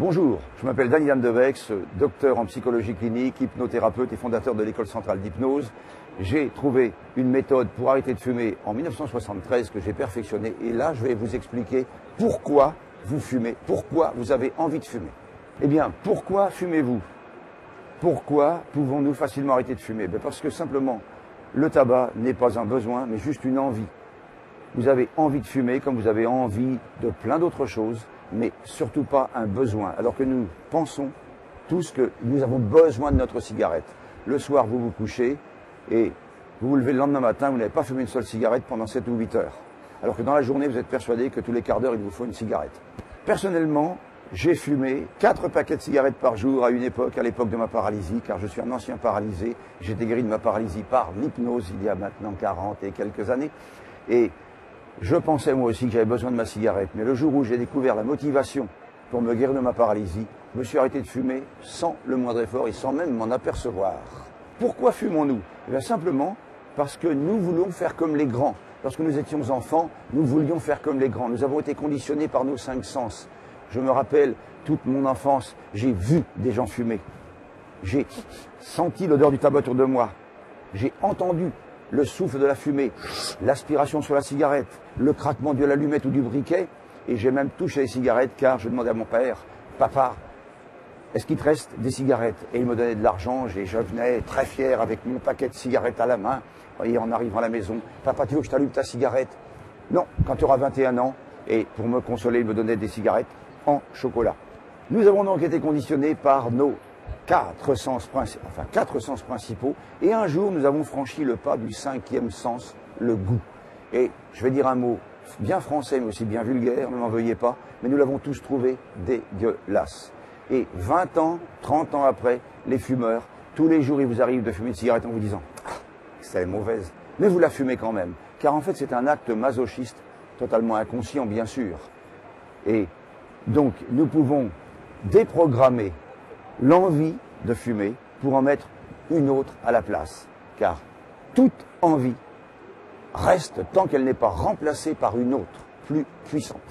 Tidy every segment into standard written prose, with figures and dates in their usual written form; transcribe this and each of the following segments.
Bonjour, je m'appelle Daniel Devex, docteur en psychologie clinique, hypnothérapeute et fondateur de l'école centrale d'hypnose. J'ai trouvé une méthode pour arrêter de fumer en 1973 que j'ai perfectionnée et là je vais vous expliquer pourquoi vous fumez, pourquoi vous avez envie de fumer. Eh bien, pourquoi fumez-vous? Pourquoi pouvons-nous facilement arrêter de fumer? Parce que simplement, le tabac n'est pas un besoin, mais juste une envie. Vous avez envie de fumer comme vous avez envie de plein d'autres choses, mais surtout pas un besoin. Alors que nous pensons tous que nous avons besoin de notre cigarette. Le soir, vous vous couchez et vous vous levez le lendemain matin, vous n'avez pas fumé une seule cigarette pendant 7 ou 8 heures. Alors que dans la journée, vous êtes persuadé que tous les quarts d'heure, il vous faut une cigarette. Personnellement, j'ai fumé 4 paquets de cigarettes par jour à l'époque de ma paralysie, car je suis un ancien paralysé. J'étais guéri de ma paralysie par l'hypnose il y a maintenant 40 et quelques années. Et je pensais moi aussi que j'avais besoin de ma cigarette. Mais le jour où j'ai découvert la motivation pour me guérir de ma paralysie, je me suis arrêté de fumer sans le moindre effort et sans même m'en apercevoir. Pourquoi fumons-nous? Eh bien simplement parce que nous voulons faire comme les grands. Lorsque nous étions enfants, nous voulions faire comme les grands. Nous avons été conditionnés par nos 5 sens. Je me rappelle, toute mon enfance, j'ai vu des gens fumer. J'ai senti l'odeur du tabac autour de moi. J'ai entendu le souffle de la fumée, l'aspiration sur la cigarette, le craquement de l'allumette ou du briquet. Et j'ai même touché les cigarettes car je demandais à mon père, « Papa, est-ce qu'il te reste des cigarettes ?» Et il me donnait de l'argent et je venais très fier avec mon paquet de cigarettes à la main. Et en arrivant à la maison, « Papa, tu veux que je t'allume ta cigarette ?»« Non, quand tu auras 21 ans. » Et pour me consoler, il me donnait des cigarettes en chocolat. Nous avons donc été conditionnés par nos 4 sens principaux. Et un jour, nous avons franchi le pas du 5e sens, le goût. Et je vais dire un mot bien français, mais aussi bien vulgaire, ne m'en veuillez pas, mais nous l'avons tous trouvé dégueulasse. Et 20 ans, 30 ans après, les fumeurs, tous les jours, il vous arrive de fumer une cigarette en vous disant « Ah, c'est mauvaise », mais vous la fumez quand même. Car en fait, c'est un acte masochiste, totalement inconscient, bien sûr. Et donc, nous pouvons déprogrammer l'envie de fumer pour en mettre une autre à la place. Car toute envie reste tant qu'elle n'est pas remplacée par une autre, plus puissante.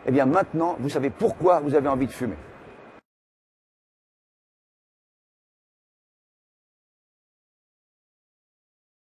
Eh bien maintenant, vous savez pourquoi vous avez envie de fumer.